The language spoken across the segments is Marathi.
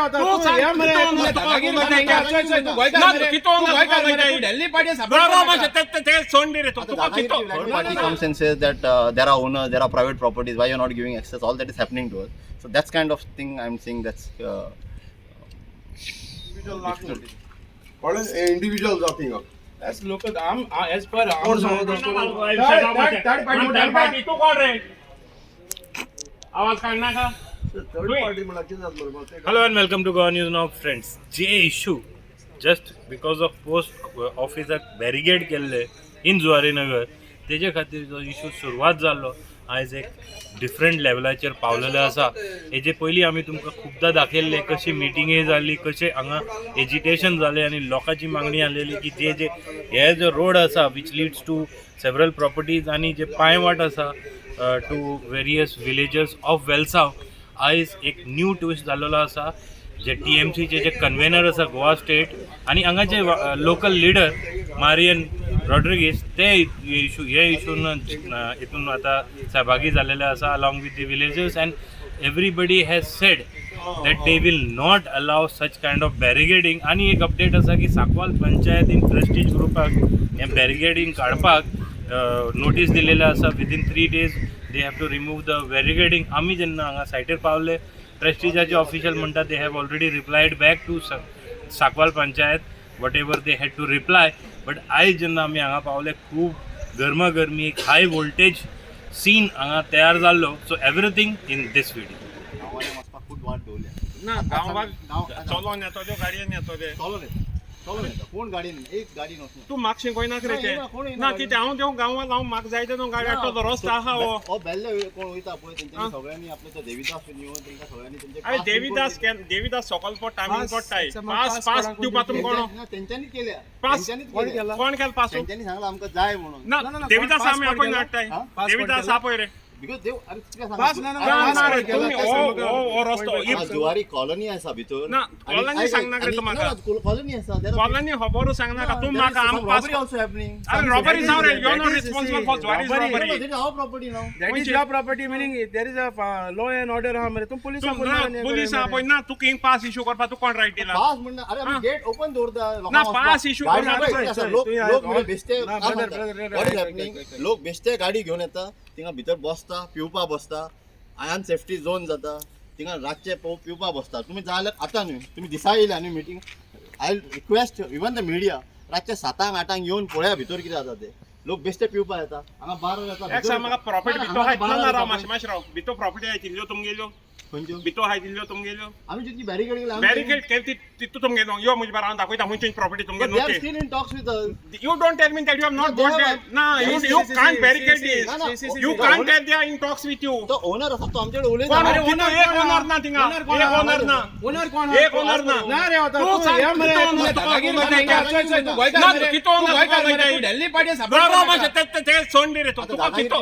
होता तू या मरे Delhi party Third party comes and says that there are owners, there are private properties. Why you're not giving access? All that is happening to us. So that's kind of thing I'm saying. That's individual talking of. As local, as per Hello and welcome to Goa News Now, friends. जे issue just because of post ऑफिसाक बॅरिगेड केल्ले इन जुवारी नगर तेजे खातीर जो इशू सुरवात जाल्लो आयज एक डिफरंट लेवलाचेर पावलेलो आसा. हेजे पयलीं आमी तुमकां खुबदां दाखयल्ले कशी मिटिंगे जाल्ली, कशें हांगा एजिटेशन जालें आनी लोकांची मागणी आसलेली की जे हे जो रोड आसा which leads to several properties आनी जे पांयवाट आसा to various villages of Velsao आयज एक न्यू ट्विस्ट जाल्लो आसा. जे TMCचे जे कन्व्हेनर आसा गोवा स्टेट आनी हांगाचे लोकल लिडर मारियन रॉड्रिगीस ते हे इशून हितून आतां सहभागी जाल्लेले आसा along with the villagers and everybody has said that they will not allow such kind of barricading. आनी एक अपडेट आसा की सांकवाल पंचायतीन प्रेस्टीज ग्रुपाक हें बॅरिगेडींग काडपाक नोटीस दिलेले आसा. Within 3 days they have to remove the barricading. आमी जेन्ना हांगा सायटीर पावले प्रेस्टिजाचे ऑफिशियल म्हणटा they have already replied back to Sancoale panchayat whatever they had to reply. But आयज जेन्ना आमी हांगा पावले खूब गरमागरमी एक हाय वोल्टेज सीन हांगा तयार जाल्लो. So everything in this video. ना गांवाक चलोन येतो त्यो गाडयेन येतो ते कोण गाडीन एक गाडी नसते तू म्हाका शिकयनाक रे ते ना कितें हांव देव गांवांत हांव म्हाका जाय ते गाडी हाडटलो तो रस्तो आहा हो बेल्ले कोण वयता पळय तेंच्यांनी सगळ्यांनी आपले ते देविदास येवन तेंका सगळ्यांनी तेंचे अरे देविदास सकल पडटा आमी पडटाय पास दिवपा तुम कोण तेंच्यांनी केल्या पास कोण केला पास तेंच्यांनी सांगला आमकां जाय म्हणून ना देविदास आमी आपय नाडटाय देविदास आपय रे बिकॉज देव अरे जुवारी कॉलनी आसा भितर ना कॉलनी सांगनाक रे तुमका कॉलनी आसा कॉलनी खबर सांगनाका तू म्हाका आम पास also happening. अरे रॉबरी जाव रे you are not responsible for Zuari robbery. That is our property now. That is your property, meaning there is a law and order हा मरे तुम पुलिस पुलिस आपय ना तू किंग पास इशू करपा तू कोण रायट दिला पास म्हणना अरे आम्ही गेट ओपन दवरता ना पास इशू लोक बेस्ते what is happening लोक बेस्ते गाडी घेवन येता तिंगा भितर बसता पिवपा बसता अनसेफ्टी झोन जाता तिंगा रातचे पिवपा बसता. तुम्ही जाल्यार आतां न्हू तुम्ही दिसा येयल्या न्हू meeting I request even the media रातचे 7-8 येवन पळया भितर कितें जाता ते लोक बेस्ते पिवपा येता हांगा बार येता म्हाका प्रॉपर्टी भितो हाय ना राव मातशें राव भितो प्रॉपर्टी हाय तिल्ल्यो तुमगेल्यो खंयच्यो भितो हाय तिल्ल्यो तुमगेल्यो आमी जितकी बॅरिकेड केला बॅरिकेड केली तितू तुमगेलो यो म्हजे बारा हांव दाखयता खंयची प्रॉपर्टी तुमगे they are still in talks with us. You don't tell me that you have not got that. No, you can't barricade this. You can't tell they are in talks with you. तो ओनर आसा तो आमच्याकडे उलयता कोण एक ओनर ना थिंगा एक ओनर ना ओनर कोण एक ओनर ना ना रे होता तू तू या मरे कितो ओनर दिल्ली पार्टी ते सोंडी रे तू कितो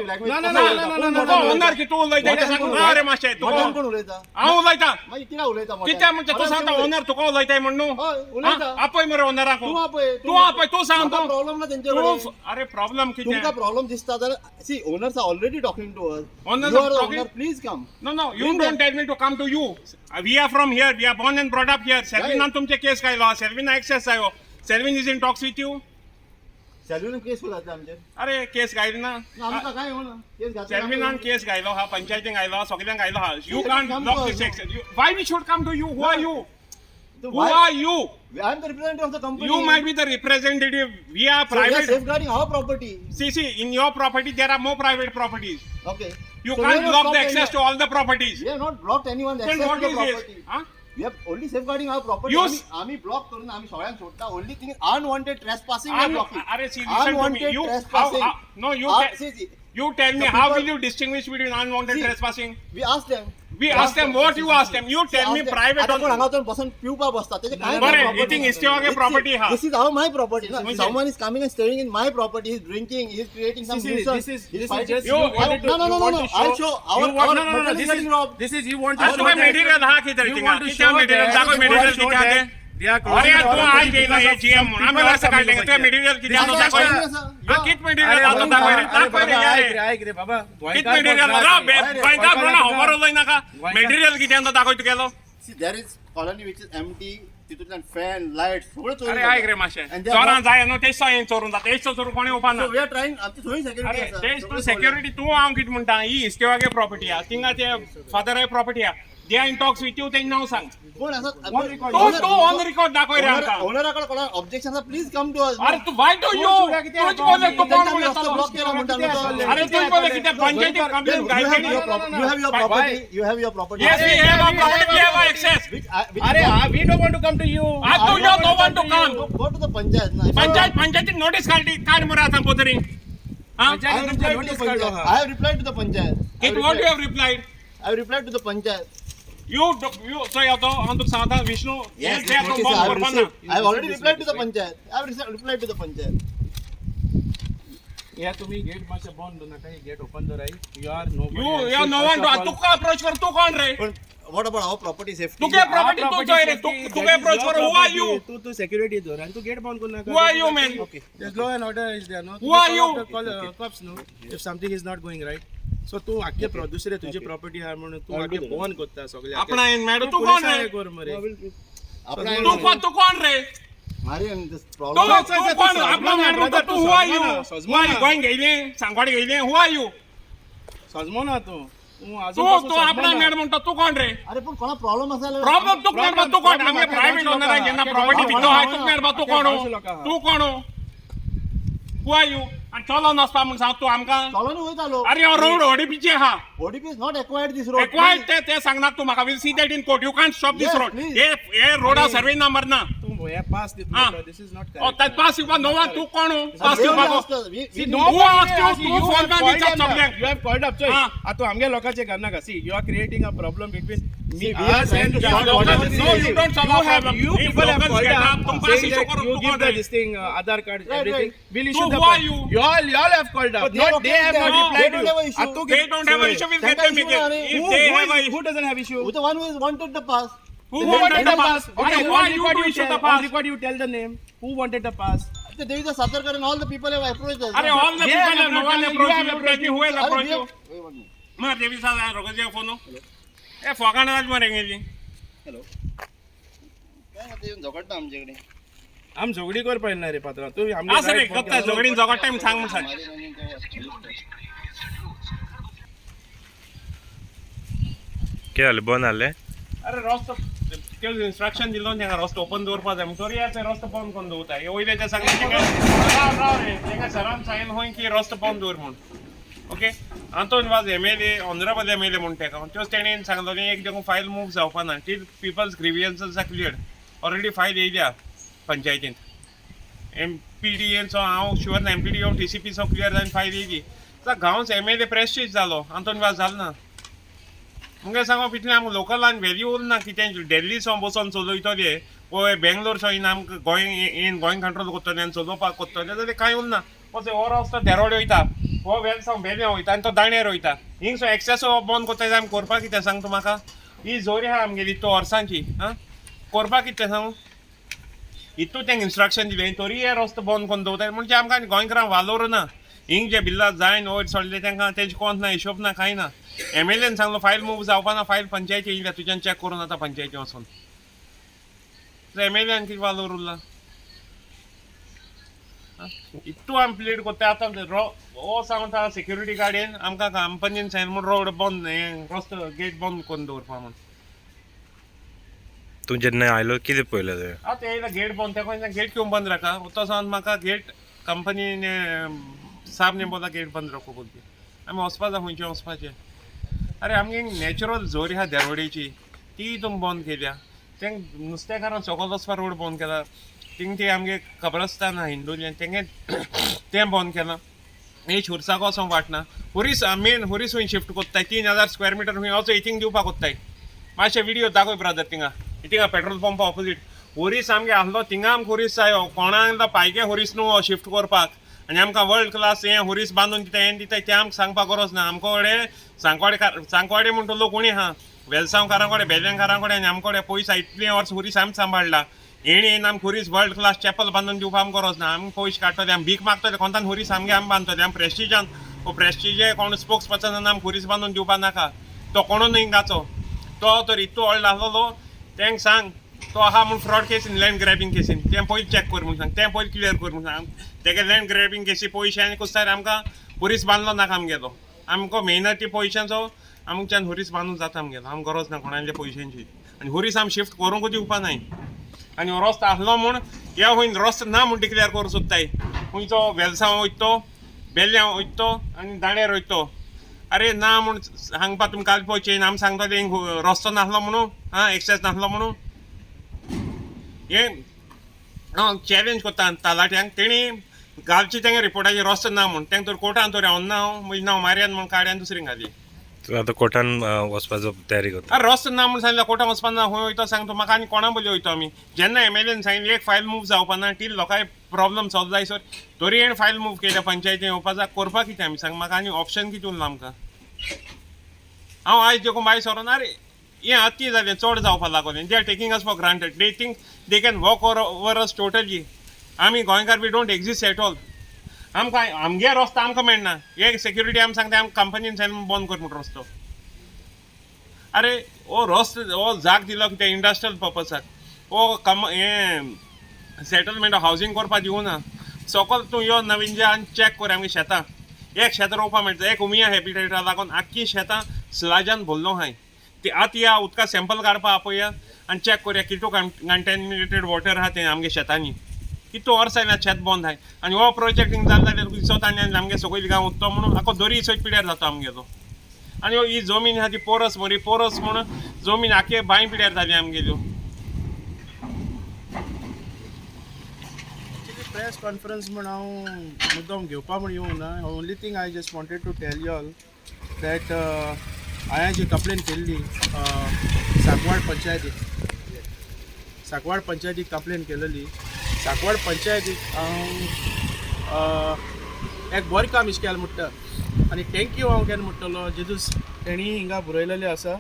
ओनर कितो उलयता रे मातशें तू कोण उलयता हांव उलयता मागीर कित्याक उलयता कित्याक म्हणजे तू सांगता ओनर तुका उलयताय म्हणून उलयता आपय मरे ओनराक तू आपय तू आपय तू सांग तो प्रॉब्लेम ना तेंचे अरे प्रॉब्लेम किती तुमका प्रॉब्लेम दिसता तर see owners are already talking to us Owners you are are the talking? owner please come No, you don't tell me to come to you. We are from here. We are born and brought up here. Selvin तुमचे केस कायलो Selvin एक्सेस आयो Selvin is in talks with you. सॅल्यून केस जाता आमचे अरे केस गायलो ना आमका काय होना केस घातला Selvinan केस गायलो हा पंचायतीन गायलो हा सगळ्यांक गायलो हा You can't block this access. Why we should come to you? Who are you? Who are you? I am the representative of the company. You might be the representative. We are So we are private. safeguarding our property. See, in your property there are more private properties. Okay. You So we can't have not block the stopped access to all the properties. We have not blocked anyone the Then access what to the is property. this? Huh? We are only safeguarding our property. You- आम्ही ब्लॉक करून आम्ही सगळ्यांक सोडता. Only thing is unwanted trespassing we are blocking. Are see, listen to me. Unwanted You trespassing. no, See, you tell me the how people- will you distinguish between unwanted See, trespassing? we asked them. We ask them what you ask them. You tell me private. आता कोण हांगा वचून बसून पिवपा बसता त्याचे काय बरें, property? eating is still a property हा. This is our my property. No? म्हणजे- Someone is coming and staying in my property. He's drinking. He's creating some nuisance. this He's is fighting. just You you wanted to No. you want to I'll show our you want, material is getting robbed. this is you want to आज तुम्ही मेटेरियल हा किती you रे want to किती show मेटेरियल that- दाखव you want material to show किती आहे that they are अरे closing तू our आज property गेला because हे of GM some म्हणून आम्ही people वर्ष are काढले coming तुझ्या here. मेटेरियल किती आहे This दाखव is- हा किती मेटेरियल दाखव ऐक रे बाबा किती मेटेरियल दाखव बँका कोणा खबर उलय नाका मेटेरियल किती आहे दाखव तू केलो See, there is colony which is empty. तितूंतल्यान फॅन लाईट सगळं चोरी अरे जाता. ऐक रे मातशें And they are चोरां not- जाय न्हू तेच सायन चोरून जाता तेच चोरून कोणी उपाना So we are trying. आमची थोडी अरे security आसा. तेच तू सगळं सेक्युरिटी तू हांव कितें म्हणटा ही इस्टेवागे प्रॉपर्टी आहा थिंगा ते फादर प्रॉपर्टी आहा they are in talks with you तें नांव सांग कोण आसा? तू ऑन रिकॉर्ड दाखय रे आमकां ओनराकडे कोणा ऑब्जेक्शन आसा प्लीज कम टू अस. अरे तू वाय टू यू तूच बोले तू कोण बोलता ब्लॉक केला म्हणटा न्हू तो. अरे तूच बोले कितें पंचायतीक कंप्लेंट You have घालची your property. You have your property. You have your property. Yes, we have a property, we have a access. Which अरे we don't want to come to you. आज तू यो no one to come. Go to the panchayat. na. पंचायतीक नोटीस काढ मरे आतां पोतरी I have panchayat replied to notice the काढलो panchayat. हा. I have replied to the panchayat. कित what you have replied I have replied to the panchayat. You so येतो हांव तुका सांगता विष्णू Yes, हे this notice bomb I have करपाना received. I have already replied to the panchayat. I have replied to the panchayat. या तुम्ही गेट मातशें बंद नाका गेट ओपन दवराय you are no you no one तुका अप्रोच कर तू कोण रे But what about our property safety? तुगे प्रॉपर्टी तू जोय रे तुगे अप्रोच कर हु आर यू तू सिक्युरिटी दवर आणि तू गेट बंद करू नका Who are you, man? Okay, there's law and order is there, no? Who are you? Call cops, no? If something is not going right. So तू आख्खे दुसरे तुझी प्रॉपर्टी आहा म्हणून तू आख्खे बंद करता सगळे आपणा इन मॅडम तू कोण रे कर मरे Apna- तू कोण रे Mari, and this Tu problem. तू कोण आपला मॅडम तू who are you who are you going गेले सांगवाड गेले हु आर यू सजमो ना तू तू तू अजून तू आपला मॅडम म्हणतो तू कोण रे अरे पण कोणा प्रॉब्लेम असेल प्रॉब्लेम तू मॅडम तू कोण आमगे प्रायव्हेट ओनर आहे ज्यांना प्रॉपर्टी भितो आहे तू मॅडम तू कोण तू कोण हु आर यू आणि चलो नसता म्हणून सांग तू आमकां चलो न्हू वयतालो अरे हो रोड ओडीपीचे हा ODP is not acquired this road. Acquired ते सांगना तू म्हाका will see that in court you can't stop this Yes, road please. हे रोडा सर्वे नंबर ना तू हे पास दित Ah. दिस इज नॉट ओ त्यात पास येवपा नो वन तू कोण पास We only येवपाक asked us- we- we- no- Who asked you? तू फोन कर विचार सगळ्यांक. You have called up, Ah. आता आमगे लोकांचे करनाका see you are creating a problem between See, we are trying to solve No, what is the you issue. don't solve our problem. You If people have locals called get up, up तुम पास saying issue that करो, you तू give कौन the है? this thing Aadhaar card Right, everything. right. We'll So issue the who are you? You all have called up. But they Not are they have okay, not they replied don't you. have a issue. Attu They give- don't have an issue with That them. issue are- If they have a who doesn't have issue? Who the one who is wanted the pass? who Who wanted the pass? Okay, Okay, why you to issue the on pass? record you tell the name. Who wanted the pass? There is a Satarkar and all the people have approached us. अरे all the Yeah, people have no one you approach have you. approached Tell me who has Are approached we you. have- wait 1 minute. मार देवी साहब रोगजे फोन ए फोगाण आज मरेंगे Hello. काय आता येऊन झगडता आमच्याकडे. आम झगडी कर पाहिजे रे पात्रा तू आमगे असं रे right phone गप्ता केला. झगडीन जगत टाइम सांग म्हणून सांग माझे running cover. कितें जालें बंद जालें अरे रस्तो ते इन्स्ट्रक्शन दिलो तेका रस्तो ओपन दवरपा जाय तरी ते रस्तो बंद करून दवरता हे वयल्याच्या सांगले राव रे तेका सरान सांगन होय की रस्तो बंद दवर म्हणून ओके आंतोन वाज MLA ऑनरेबल MLA म्हणून तेका त्योच तेणेन सांगलो एक देखून फायल मूव जावपा ना till people's grievances are cleared already file येयल्या पंचायतींत MPDAचो हांव शुअर ना MPDA TCPचो क्लियर जावन फायल येयली तर गांवच MLA प्रेस्टीज जालो आंतोन वाज जालो ना मुगे सांगो पितले आमकां लोकलान व्हॅल्यू उरना कितें डेल्लीसो बसून चलयतले वो बेंगलोरसो इन आमकां गोंय कंट्रोल करतले आनी चलोवपाक करतले जाल्यार कांय उरना वच हो रस्तो देरोडे वयता हो वेलसांव बेले वयता आनी तो दाण्यार वयता हिंगसो एक्सेसो बंद करता जाल्यार आमी करपाक कितें सांग तूं म्हाका ही जोरी आहा आमगेली तो वर्सांची आं करपाक कितें सांगू इतू तेंका इन्स्ट्रक्शन दिलें तरी हे रस्तो बंद करून दवरता म्हणजे आमकां गोंयकारांक वालोर ना हिंग जे बिल्ला जायन वयर सोडले तांकां तेजे कोंत ना हिशोब ना कांय ना MLAन सांगलो फायल मूव जावपा ना फायल पंचायती येयल्या तुज्यान चॅक करून आतां पंचायती वचून MLAन कितें वालोर उरला इतू आमी प्लेड करता आतां हो सांगता सिक्युरिटी गार्डेन आमकां कंपनीन सांगलें म्हूण रोड बंद रस्तो गेट बंद करून दवरपा म्हूण तूं जेन्ना आयलो कितें पळयलें तुवें आतां येयला गेट बंद तेका गेट क्यों बंद रखा तो सांग म्हाका गेट कंपनी ने साहब ने बोला गेट बंद रखो बोलते आमी वचपा जाय खंयचें वचपाचें अरे आमगे नॅचरल झोरी आहा देरोडेची ती तुमी बंद केल्या तेंक नुस्तेकारां सकयल वचपा रोड बंद केला थिंग ते आमगे कब्रस्तान आहा हिंदूचें तेंगे तें बंद केलां हे शुरसाक वचोंक वाटना हुरीस मेन हुरीस खंय शिफ्ट कोत्ताय 3000 स्क्वेअर मिटर खंय वचो हितींग दिवपाक कोत्ताय मातशे व्हिडियो दाखय ब्रदर थिंगा पेट्रोल पंप ऑपोजीट हुरीस आमगे आहलो थिंगा आमकां हुरीस जायो कोणाक पायके हुरीस न्हू शिफ्ट करपाक आनी आमकां वर्ल्ड क्लास हें हुरीस बांदून कितें हें दिताय तें आमकां सांगपाक गरज ना आमचे कडेन सांकवाडे म्हणटा लोक कोणी आहा वेलसांवकारां कडेन बेल्यांकारां कडेन आनी आमचे कडेन पयसा इतलें वर्स हुरीस आमी सांबाळला हेणी येवन आमकां हुरीस वर्ल्ड क्लास चॅपल बांदून दिवपाक आमकां गरज ना आमी पयशे काडटले आमी भीक मागतले कोणतान हुरीस आमगे आमी बांदतले आमी प्रेस्टिजान प्रेस्टिजे कोण स्पोक्स पर्सनान आमकां हुरीस बांदून दिवपाक नाका तो कोणूय हिंगाचो तो तर इतलो व्हडलो आसलो तांकां सांग तो आहा म्हूण fraud casein land grabbing casein तें पयलीं चॅक कर म्हूण सांग तें पयलीं क्लियर कर म्हूण सांग तेगे लँड ग्रॅबिंग केसी पयशे आनी कुस्तार आमकां हुरीस बांदलो नाका आमगेलो आमकां मेहनती पयशांचो आमच्यान हुरीस बांदून जाता आमगेलो आमकां गरज ना कोणाल्या पयशांची आनी हुरीस आमी शिफ्ट करूंक दिवपा नाय आनी हो रस्तो आसलो म्हूण ह्या हुंय रस्तो ना म्हूण डिक्लेअर करूं सोदताय हुंयचो वेलसांव वयतो बेल्ल्या वयतो आनी दांड्यार वयतो अरे ना म्हूण सांगपा तुमकां काल पळय चेन आमी सांगताले रस्तो नासलो म्हणून एक्सेस नासलो म्हणून हे हांव चॅलेंज कोत्ता तालाट्यांक तेणी घालची तेंगे रिपोर्टाचेर रस्तो ना म्हूण तेंका तर कोर्टान तर रावून ना हांव म्हजें नांव मारयान म्हूण काड्यान दुसरींक घाली तूं आतां कोर्टान वचपाचो तयारी करता अरे रस्तो ना म्हूण सांगल्यार कोर्टान वचपा ना खंय वयता सांगता म्हाका आनी कोणा बली वयता आमी जेन्ना एमएलएन सांगलें एक फायल मूव जावपा ना टील लोकांय प्रॉब्लम सॉल्व जाय सर तरी हेण फायल मूव केल्या पंचायतीन येवपा जाय करपा कितें आमी सांग म्हाका आनी ऑप्शन कितें उरलां आमकां हांव आयज देखून बाय सरोन अरे हें अती जालें चड जावपा लागलें they are taking us for granted they think they can walk over us totally आमी गोंयकार we don't exist at all आमकां आमगे रस्तो आमकां मेळना एक सेक्युरिटी आमी सांगता आमकां कंपनीन सांगलें बंद कर म्हूण रस्तो अरे हो रस्तो हो जाग दिलो कितें इंडस्ट्रियल पर्पसाक हो हें सेटलमेंट हावजींग करपा दिवना सकल तूं यो नवीन आनी चॅक कर आमगे शेतां एक शेत रोवपा मेळटा एक उमिया हॅबिटेटा लागून आख्खी शेतां स्लाजान भरलो हाय ती आतां या उदका सॅम्पल काडपा आपया आनी चॅक करया कितू कंटॅमिनेटेड वॉटर आहा तें आमगे शेतांनी कितू वर्सां आयल्या शेत बंद आहाय आनी हो प्रोजेक्ट हिंग जालो जाल्यार दिसत आनी आमगे सकयल गांव उरतो म्हणून आख्खो दरी सयत पिड्यार जाता आमगेलो आनी ही जमीन आहा ती पोरस मरी पोरस म्हणून जमीन आख्खे बांय पिड्यार जाली आमगेल्यो प्रेस कॉन्फरन्स म्हण हांव मुद्दम घेवपा म्हण येवंक ना only thing I just wanted to tell you all that हांवें जी कंप्लेन केल्ली सांकवाड पंचायतीक कंप्लेन केलेली सांकवाड पंचायतीक हांव एक बरें काम इश्ट केलें म्हणटा आनी थँक्यू हांव केन्ना म्हणटलो जेदूस तेणी हिंगा बरयलेलें आसा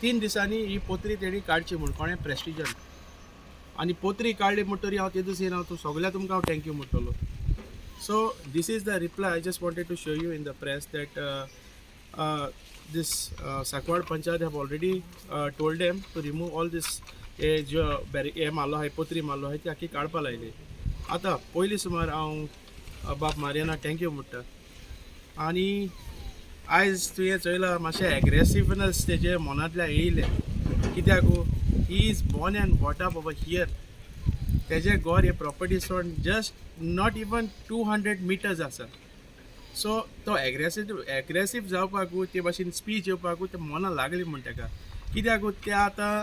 3 दिसांनी ही पोत्री तेणी काडची म्हूण कोणें प्रेस्टिजन आनी पोत्री काडली म्हणटरी हांव तेदूस येना तूं सगल्या तुमकां हांव थँक्यू म्हणटलो so this is the reply I just wanted to show you in the press that this Sakwad Panchayat have already told them to remove all this जो हे मारलो आहाय पोत्री मारलो आहाय ती आख्खी काडपा लायली आतां पयलीं सुमार हांव बाप मारियाना थँक्यू म्हणटा आनी आयज तुवें चयलां मातशें एग्रेसिवनस तेजे मनांतल्यान येयलें कित्याक he is born and bought up over here तेजें घर हे प्रॉपर्टी सोड जस्ट नॉट इवन 200 मिटर्स आसा सो तो एग्रेसीव जावपाकू ते भाशेन स्पीच येवपाकू ते मनां लागली म्हण ताका कित्याक ते आतां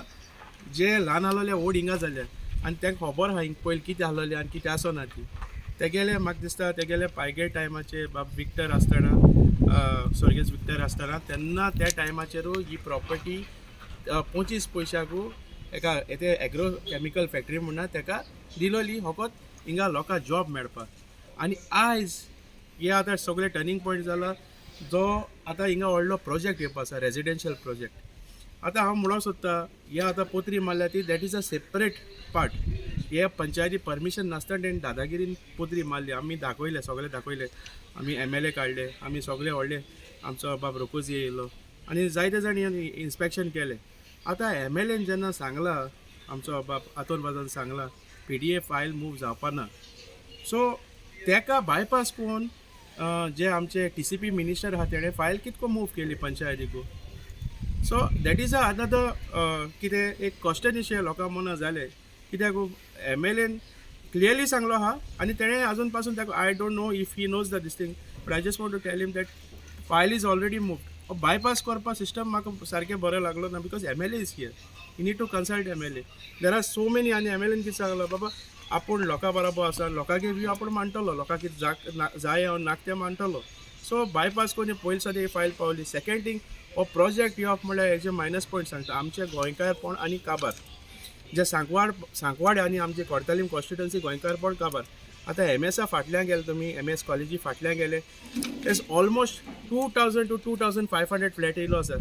जे ल्हान आहलोले व्हड हिंगा जाले आनी तांकां खबर आहा हिंग पयलीं कितें आहलोलें आनी कितें आसना ती तेगेले म्हाका दिसता तेगेले पायगेट टायमाचे बाब विक्टर आसतना सर्गेस विक्टर आसतना तेन्ना त्या टायमाचेरू ही प्रॉपर्टी 25 पयशांकू एका ते एग्रो कॅमिकल फॅक्टरी म्हणना ताका दिलोली फकत हिंगा लोकां जॉब मेळपाक आनी आयज हे आतां सगळे टर्निंग पॉयंट जाला जो आतां हिंगा व्हडलो प्रोजेक्ट येवपा आसा रेजिडेन्शियल प्रोजेक्ट आतां हांव म्हणूंक सोदता हे आतां पोत्री मारल्या ती that is a separate part हे पंचायती परमिशन नासतना तेणी दादागिरीन पोत्री मारली आमी दाखयले सगळे दाखयले आमी MLA काडले आमी सगळे व्हडले आमचो बाब रोकोजी येयलो आनी जायते जाण इन्स्पेक्शन केलें आतां MLAन जेन्ना सांगलां आमचो बाब आतोन बाजान सांगलां PDA फायल मूव जावपा ना सो तेका बायपास करून जे आमचे TCP मिनिस्टर आहा तेणें फायल कितको मूव केली पंचायतीकू सो दॅट इज अनदर कितें एक क्वेश्चन इशू लोकां मना जालें कित्याक MLAन क्लियरली सांगलो आहा आनी तेणें आजून पासून ताका I don't know if he knows the this thing but I just want to tell him that file is already move bypass करपा सिस्टम म्हाका सारकें बरें लागलो ना because MLA is here you need to consult MLA there are so many आनी MLAन कितें सांगलो बाबा आपूण लोकां बरोबर आसा लोकांगे व्यू आपूण मांडटलो लोकां कितें जाय नाक तें मांडटलो सो बायपास कोणी पयलीं सद्या ही फायल पावली सेकेंड थिंग हो प्रोजेक्ट येवप म्हळ्यार हेजे मायनस पॉयंट सांगता आमचे गोंयकारपण आनी काबार जे सांकवाड आनी आमचे कोर्तालीम कॉन्स्टिट्युन्सी गोंयकारपण काबार आतां MS फाटल्यान गेले तुमी MS कॉलेजी फाटल्यान गेले इज ऑलमोस्ट 2000 to 2500 फ्लॅट येयलो आसा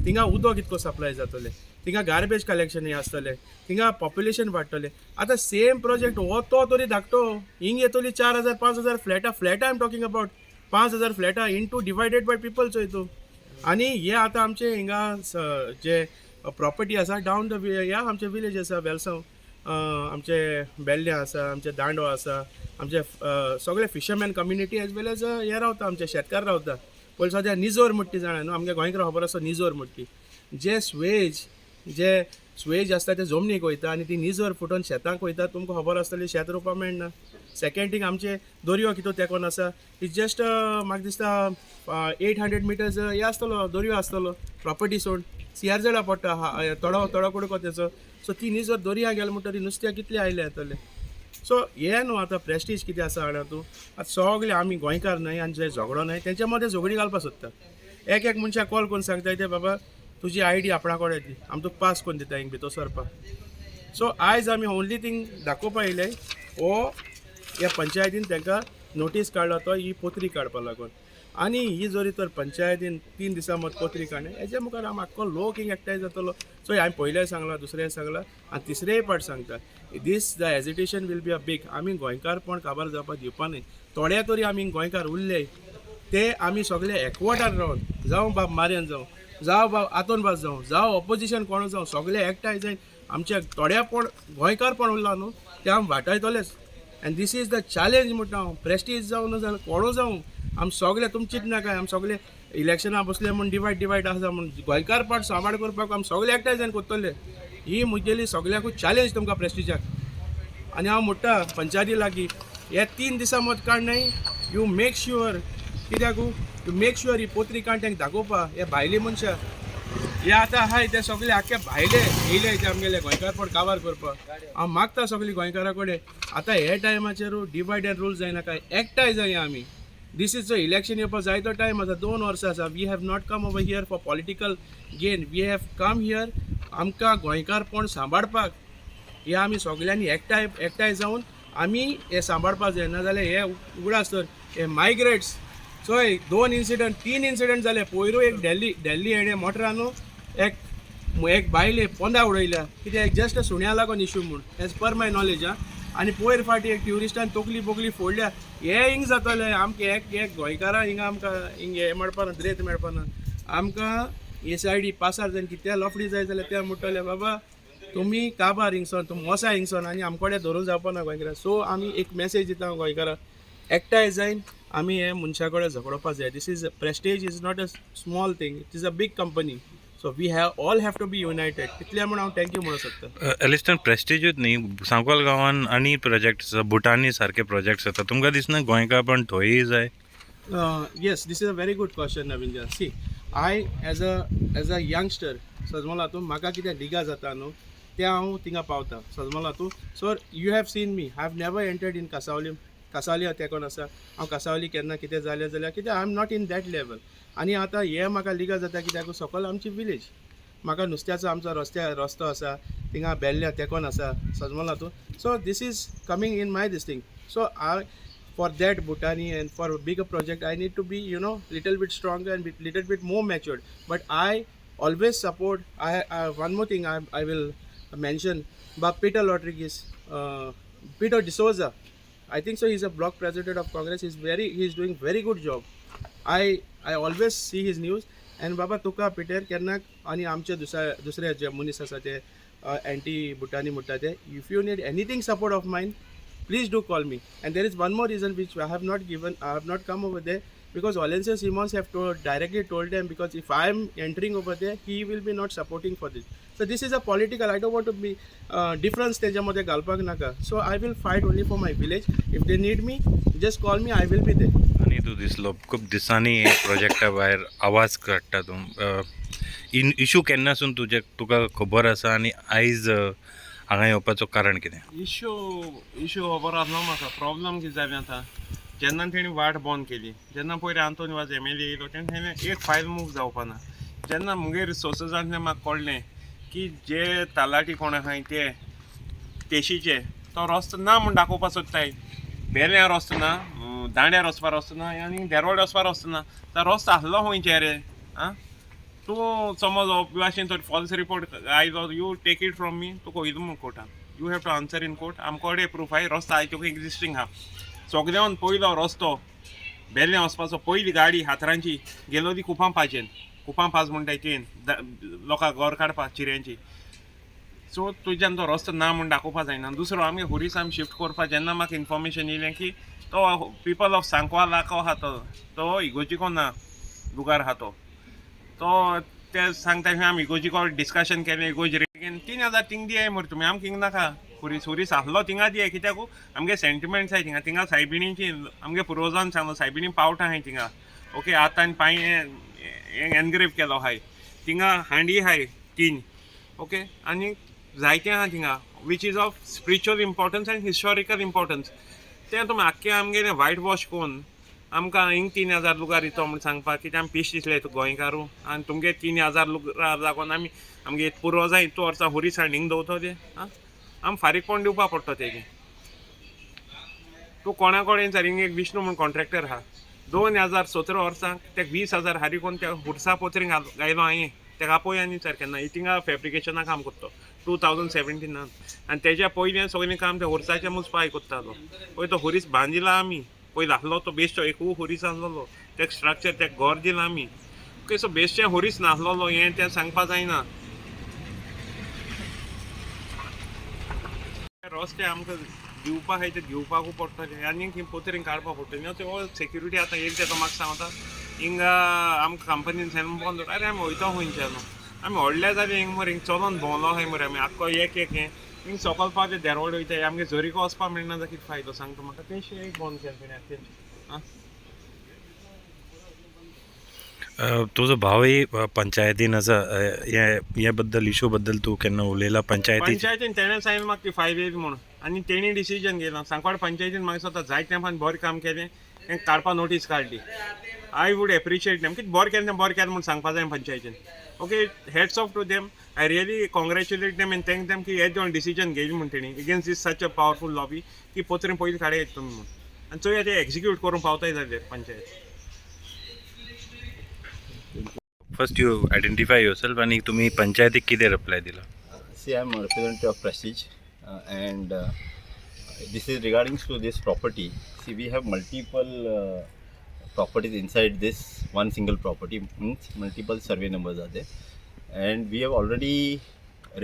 थिंगा उदक कितको सप्लाय जातले थिंगा गार्बेज कलेक्शन आसतले थिंगा पॉप्युलेशन वाडटलें आतां सेम प्रोजेक्ट हो तो तरी धाकटो हिंग येतली 4000 5000 फ्लॅटां आय एम टॉकिंग अबाउट 5000 फ्लॅटां इंटू डिवायडेड बाय पिपल चोय तूं आनी हे आतां आमचे हिंगा जे प्रॉपर्टी आसा डावन द ह्या आमचे विलेज आसा वेलसांव, आमचे बेल्ले आसा, आमचे दांडो आसा, आमचे सगळे फिशरमॅन कम्युनिटी एज वेल एज हे रावता, आमचे शेतकार रावता. पयलीं सद्या निजोर म्हणटी जाणा न्हू, आमगे गोंयकारांक खबर आसा निजोर म्हणटी. जे स्वेज आसता ते जमनीक वयता आनी ती निजोर फुटोवन शेतांक वयता. तुमकां खबर आसतली शेत रोवपाक मेळना. सेकंड थींग आमचे दर्यो कितू तेकोन आसा, इट्स जस्ट म्हाका दिसता 800 मिटर्स हे आसतलो दर्यो आसतलो प्रॉपर्टी सोड सियार जळा पडटा तोडो कुडको तेचो. सो ती निजोर दर्या गेले म्हणटरी नुस्त्या कितले आयले येतले. सो हे न्हू आतां प्रेस्टीज कितें आसा हांगा तूं आतां सगळे आमी गोंयकार न्हय आनी जे झगडो न्हय तेंच्या मदें झगडी घालपाक सोदता. एक मनशाक कॉल करून सांगता ते बाबा तुजी आयडी आपणा कडेन दी, आमी तुका पास करून दिता हिंग भितर सरपाक. सो आयज आमी ओन्ली थिंग दाखोवपा येयले हो ह्या पंचायतीन तांकां नोटीस काडला तो ही पोत्री काडपा लागून. आनी ही जरी तर पंचायतीन 3 दिसां मत पोत्री काडणे हेजे मुखार आमी आख्खो लोक हिंग एकठांय जातलो. सो हांवें पयलेंय सांगलां, दुसरेंय सांगलां आनी तिसरेय फावट सांगता, this the hesitation will be a big. आमी गोंयकारपण काबार जावपाक दिवपा न्हय. थोडे तरी आमी गोंयकार उरले ते आमी सगळे एकवटान रावन जावं बाब मार्यान जावं बाब आतोनबाज जावं ऑपोजिशन कोण जावं सगळे एकठांय जावन आमच्या थोड्यापण गोंयकारपण उरला न्हू ते आमी वाटायतलेच. And this is the challenge म्हणटा हांव. प्रेस्टीज जावं जाल्यार कोणू जावं आमी सगळे तुमचीच नाका, आमी सगळे इलेक्शनां बसले म्हूण डिवायड आसा म्हूण गोंयकारपण सांबाळ करपाक आमी सगळे एकठांय जावन करतले. ही म्हगेली सगळ्याकूच चॅलेंज तुमकां प्रेस्टिजाक. आनी हांव म्हणटा पंचायती लागीं हे 3 दिसां मत काडनाय यू मेक शुअर कित्याक यू मेक शुअर ही पोत्री काण तांकां दाखोवपा. हे भायली मनशां हे आतां आहाय ते सगळे आख्खे भायले येयले ते आमगेले गोंयकारपण काबार करपाक. हांव मागता सगळीं गोंयकारा कडेन आतां हे टायमाचेर डिवायड एंड रूल जायनाका, एकठांय जाया आमी. दीस इज द इलेक्शन येवपाक जाय तो टायम आसा, 2 वर्सां आसा. We have not come over here for political gain, we have come here आमकां गोंयकारपण सांबाळपाक. हे आमी सगळ्यांनी एकठांय जावन आमी हे सांबाळपाक जाय. नाजाल्यार हे उगडास तर हे मायग्रेट्स चोय 2 इन्सिडंट 3 इन्सिडंट जाले. पयरू एक डेल्ली हेणे मोटरान एक बायले पोंदा उडयल्या कित्याक जस्ट सुण्या लागून इश्यू म्हूण एज पर माय नॉलेज. आनी पयर फाटी एक ट्युरिस्टान तकली बोगली फोडल्या. हे हिंग जातले आमकां एक गोंयकारां हिंगा आमकां हिंग हे मेळपाना द्रेत मेळपाना. आमकां हे सायडी पासार जावन कितें लफडी जाय जाल्यार ते म्हणटले बाबा तुमी काबार हिंगसोन तुमी वसा हिंगसोन आनी आमचे कडेन धरून जावपाना गोंयकारां. सो आमी एक मेसेज दिता गोंयकारां एकठांय जायन आमी हे मनशा कडेन झगडोवपाक जाय. This is prestige is not a small thing, it is a big company. So we all have to be united. इतले म्हूण हांव थँक्यू म्हणूंक सोदता. एलिस्टन प्रेस्टिजूच न्ही सांकवाल गांवान आनी प्रोजेक्ट्स भुटानी सारके प्रोजेक्ट्स येता. तुमकां दिसना गोंयकार पण थंयय जाय? Yes, this is a very good question नवीन. See I as a youngster Sajmal हातून म्हाका कितें दिगा जाता न्हू ते हांव थिंगा पावता सजमल हातून. So you have seen me I have never entered in Kasavali तेकोन आसा. हांव कासावली केन्ना कितें जालें जाल्यार कित्याक I am not in that level. आनी आतां हे म्हाका लिगा जाता कित्याक सकयल आमची विलेज म्हाका नुस्त्याचो आमचो रस्तो आसा थिंगा बेल्ल्या तेकोन आसा सजमल हातून. So this is coming in my this thing. So I for that Bhutani and for a bigger project I need to be little bit stronger and little bit more matured. But I always support. One more thing I will mention about Peter Rodriguez, Peter D'Souza. I think so. He's a block president of Congress. He's doing very good job. I always see his news. And Baba Tuka Peter केन्ना आणि आमचे दुसरे जे मनीस आसा ते anti Bhutani म्हणटा ते, if you need anything support of mine, please do call me. And there is one more reason which I have not come over there, because Valencia Simons have directly told them, because if I am entering over there, he will be not supporting for this. So this is a political, I don't want to be difference त्याच्यामध्ये घालपाक नाका. So I will fight only for my village. If they need me, just call me, I will be there. आणि तू दिसलो खूप दिसांनी प्रोजेक्टा भायर आवाज काडटा तूं. इशू केन्नासून तुका खबर आसा आनी आयज हांगा येवपाचो कारण कितें? इश्यू खबर आसलो म्हाका. प्रॉब्लम कितें जालें आतां, जेन्ना तेणी वाट बंद केली, जेन्ना पयलीं आंतोनी वाज MLA येयलो तेन्ना एक फायल मूव जावपाना. जेन्ना मुगे रिसोर्सिसांतल्यान म्हाका कळ्ळें की जे तलाटी कोण आहाय ते तेशीचे तो रस्तो ना म्हूण दाखोवपाक सोदताय. बेऱ्यां रस्तो ना, दांड्यार वचपाक रस्तो ना आनी देरवळ वचपाक रस्तो ना. तो रस्तो आसलो खंयचे रे? तूं समज भाशेन तर फॉल्स रिपोर्ट आयलो, you take it from me, तुका वयलो म्हूण कोर्टान. You have to answer in court. आमचे कडेन प्रूफ आहाय रस्तो आय तुका एक्जिस्टींग आहा. सगळ्यान पयलो रस्तो बेल्ल्या वचपाचो, पयली गाडी हातरांची गेलो ती कुपां पाजेन. कुपां पास म्हणटाय तीन लोकांक गोर काडपाक चिऱ्यांची. सो तुज्यान तो रस्तो ना म्हूण दाखोवपा जायना. दुसरो आमगे हुरीस आमी शिफ्ट करपा जेन्ना म्हाका इन्फॉर्मेशन येयलें की तो पिपल ऑफ सांकवाल आहा आहा तो इगोजिको ना लुगार आहा तो ते सांगता आमी इगोजिको डिस्कशन केलें इगोज रेट 3000 थिंग दियाय मरे तुमी आमकां हिंग नाका. हुरीस आहलो थिंगा दियाय कित्याक आमगे सेंटिमेंट्स आहाय थिंगा सायबिणीची आमगे पुर्वजान सांगलो सायबिणी पावट आहाय थिंगा. ओके आतां पांय एनग्रेव केलो आहाय थिंगा हांडी आहाय 3. ओके आनी जायतें आहा थिंगा which is of spiritual importance end historical importance. तें तुमी आख्खें आमगेलें वायट वॉश कोन्न आमकां हिंग 3000 लुगार येतो म्हूण सांगपाक कितें आमी पीश दिसले गोंयकारू आनी तुमगे 3000 लुगार लागून आमी आमगे पुर्वजां इतू वर्सां हुरीस हाड हिंग दवरतले आमी फारीकपण दिवपा पडटा तेगे. तूं कोणा कडेन सर हिंग एक विष्णू म्हूण कॉन्ट्रॅक्टर आहा 2017 वर्सांक तेका 20,000 हारी कोन्न त्या हुर्सा पोत्रींक गायलो हांवें तेका आपय आनी सर केन्ना हितिंगा फॅब्रिकेशना काम करता 2017 आनी तेज्या पयलीं सगळें काम त्या हुर्साच्या मुजपाय कोत्तालो. पळय तो हुरीस बांदिला आमी पयलो आहलो तो बेश्टो एकू हुरीस आहलोलो तेका स्ट्रक्चर तेका घर दिला आमी. ओके सो बेश्टें हुरीस नाहलोलो हें तें सांगपा जायना. रस्ते आमकां दिवपा आहाय ते दिवपाकू पडटले आनी पोतरींग काडपा पडटली. त्यो सेक्युरिटी आतां येयले ते म्हाका सांगता हिंगा आमकां कंपनीन सेन बंद अरे आमी वयता खंयच्या न्हू आमी व्हडले जाले हिंग मरे हिंग चलोन भोंवलो आहाय मरे आमी आख्खो एक हें हिंग सकयल पावले देरवड वयताय आमगे झरीको वचपा मेळना जाल्यार कितें फायदो सांगता म्हाका. तेंशें एक बंद केलें तेंचें आं. तुजो भावय पंचायतीन आसा हे बद्दल इशू बद्दल तूं केन्ना उलयला पंचायतीन तेणें सांगिल्लें म्हाका ती फायल येयली म्हणून आनी तेणी डिसिजन घेतला. सांकवाड पंचायतीन म्हाका स्वता जायते तेंपान बरें काम केलें तें काडपा नोटीस काडली. आय वूड एप्रिशिएट देम कितें बरें केलें म्हूण सांगपा जाय पंचायतीन. Okay hats off to them I really congratulate them and thank them की हे दोन डिसिजन घेयली म्हूण तेणी against this such a powerful lobby की पोतरें पयलीं काडयत तुमी म्हूण आनी चोय ते एक्झिक्यूट करून पावताय जाल्यार panchayat. First you identify yourself आणि तुम्ही पंचायतीक कितें रिप्लाय दिला? See, I'm a representative of Prestige, and this is regarding to this property. See, we have multiple properties inside this one single property, means multiple survey numbers are there, and we have already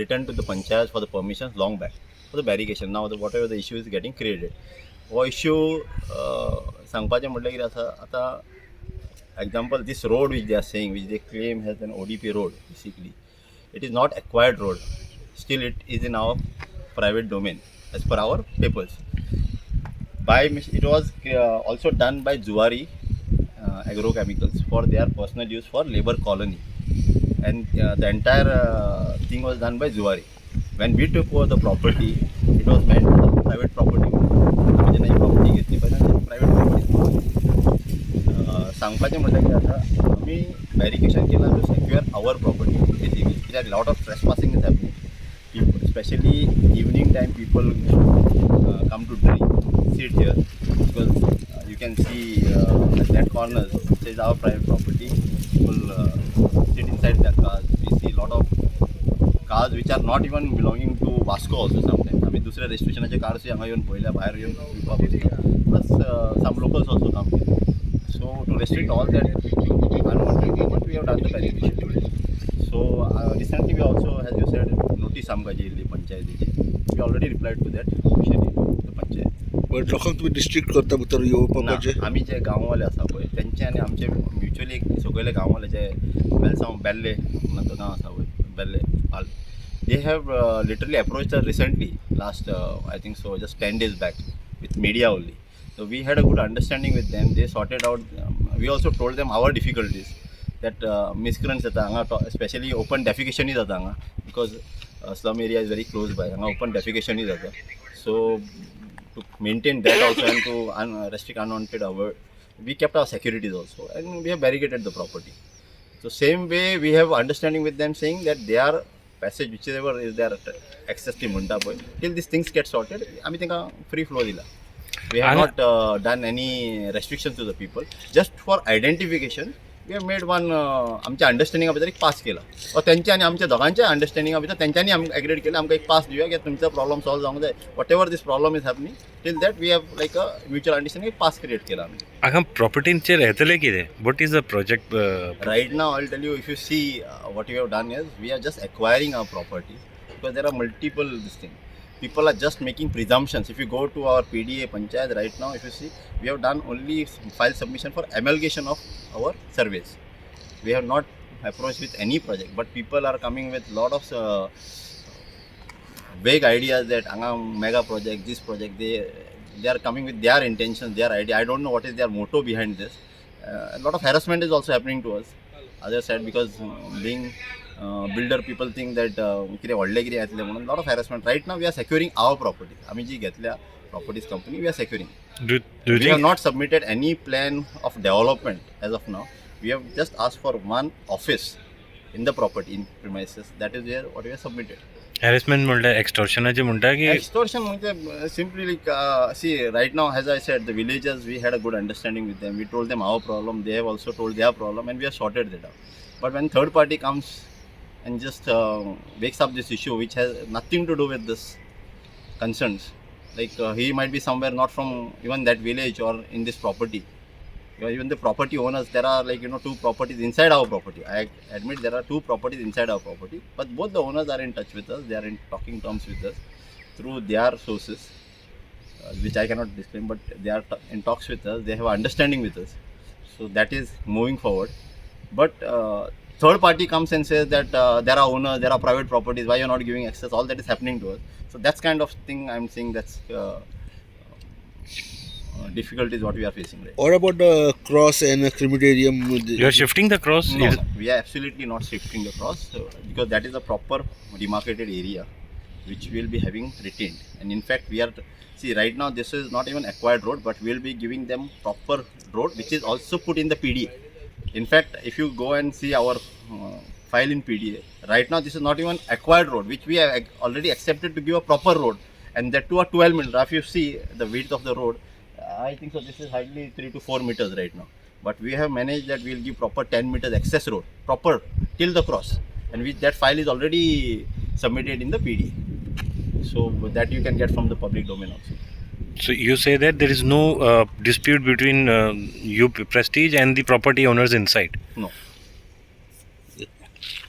returned to the panchayat for the permissions long back for the barricade. Now, whatever the issue is getting created, वो issue सांगपाचें म्हटल्यार कितें आसा आतां example this road which they are saying which they claim has an ODP road, basically it is not acquired road, still it is in our private domain as per our papers. It was also done by Zuari agrochemicals for their personal use for labor colony, and the entire thing was done by Zuari. When we took over the property, it was meant for private property. property घेतली पाहिजे private property. सांगपाचें म्हटल्यार कितें आसा आमी वेरिफिकेशन केलां to secure our property basically कित्याक lot of trespassing is happening specially evening time people come to drink sit here because you can see at that corner it is our private property. People sit inside their cars. We see lot of cars which are not even belonging to Vasco also sometimes. आमी दुसऱ्या रेजिस्ट्रेशनाचे कार्स हांगा येवन पळयल्या भायर येवन विकपाक बसतात प्लस सम लोकल्स ऑल्सो काम केले. So to restrict all that unwanted movement, we have done the verification. So recently we also, as you said, notice आमकां येयल्ली पंचायतीची. We already replied to that officially to the panchayat. पण लोकांक तुम्ही डिस्ट्रिक्ट करता भितर येवपाचे आमी जे गांववाले आसा पळय तेंचे आनी आमचे म्युच्युअली सगळे गांववाले जे वेलसांव बेल्ले म्हणून तो गांव आसा पळय बेल्ले पाल they have literally approached us recently last I think so just 10 days back with media only. So we had a good understanding with them. They sorted out. We also told them our difficulties. That miscreants जाता हांगा especially open defecation ही जाता हांगा because slum area is very close by. हांगा open defecation ही जाता. So to maintain that also and to restrict unwanted hour, we kept our securities also and we have barricaded the property. So same way we have understanding with them saying that their passage whichever is their access to म्हणटा पळय till these things get sorted आमी तांकां free flow दिला. We have not done any restrictions to the people. Just for identification, we have made one आमच्या अंडरस्टँडिंगा भितर एक पास केला वा तेंच्या आनी आमच्या दोगांच्या अंडरस्टँडिंगा भितर तेंच्यांनी आमकां एग्रीड केलें आमकां एक पास दिवया की तुमचो प्रॉब्लम सॉल्व जावंक जाय whatever this problem is happening till that we have like a mutual understanding एक पास क्रिएट केला आमी हांगा प्रॉपर्टींचेर येतले कितें what is the project Right now, I'll tell you, if you see what we have done is, we are just acquiring our property because there are multiple this thing. People are just making presumptions. If you go to our PDA Panchayat right now, if you see, we have done only file submission for amalgamation of our surveys. We have not approached with any project, but people are coming with lot of vague ideas that mega project, this project, they are coming with their intentions, their idea. I don't know what is their motto behind this. A lot of harassment is also happening to us. Other side, because being builder, people think that कितें व्हडलें कितें येतलें म्हणून lot of harassment. Right now, we are securing our property. आमी जी घेतल्या properties company, we are securing. We have not submitted any plan of development as of now. We have just asked for one office in the property, in premises. That is where what we have submitted. Harassment म्हणल्यार एक्सटॉर्शनाचे म्हणटा की Extortion म्हणजे simply like see right now, as I said, the villagers, we had a good understanding with them. We told them our problem, they have also told their problem, and we have sorted that out. But when third party comes and just wakes up this issue which has nothing to do with this concerns, like he might be somewhere not from even that village or in this property. Even the property owners, there are like two properties inside our property. I admit there are two properties inside our property, but both the owners are in touch with us. They are in talking terms with us through their sources, which I cannot disclaim, but they are in talks with us. They have understanding with us, so that is moving forward. But third party comes and says that there are owners, there are private properties. Why you are not giving access? All that is happening to us. So that's kind of thing I'm saying. That's difficult is what we are facing right. What about the cross and crematorium? You are shifting the cross No, we are absolutely not shifting the cross because that is a proper demarcated area which we will be having retained. And in fact, we are right now this is not even acquired road, but we will be giving them proper road which is also put in the PDA. In fact, if you go and see our file in PDA, right now this is not even acquired road which we have already accepted to give a proper road, and that too a 12 meters. If you see the width of the road, I think so this is hardly 3 to 4 meters right now, but we have managed that we will give proper 10 meters access road proper till the cross, and which that file is already submitted in the PDA, so that you can get from the public domain also. So you say that there is no dispute between you Prestige and the property owners inside. No.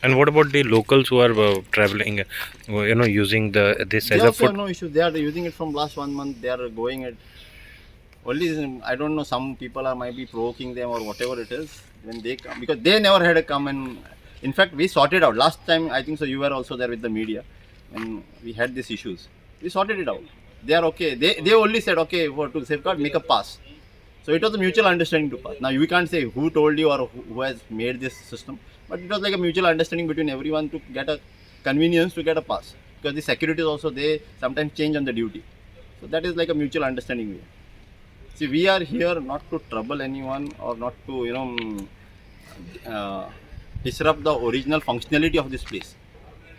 And what about the locals who are traveling, using this They as a also have foot? no issue. They are using it from last 1 month. They are going it. Only I don't know. Some people might be provoking them or whatever it is when they come, because they never had a come. And in fact, we sorted out last time. I think so. You were also there with the media when we had these issues. We sorted it out. They are okay. They only said okay for to safeguard, make a pass. So it was a mutual understanding to pass. Now you can't say who told you or who has made this system, but it was like a mutual understanding between everyone to get a convenience to get a pass, because the securities also, they sometimes change on the duty. So that is like a mutual understanding. See, we are here not to trouble anyone or not to disrupt the original functionality of this place.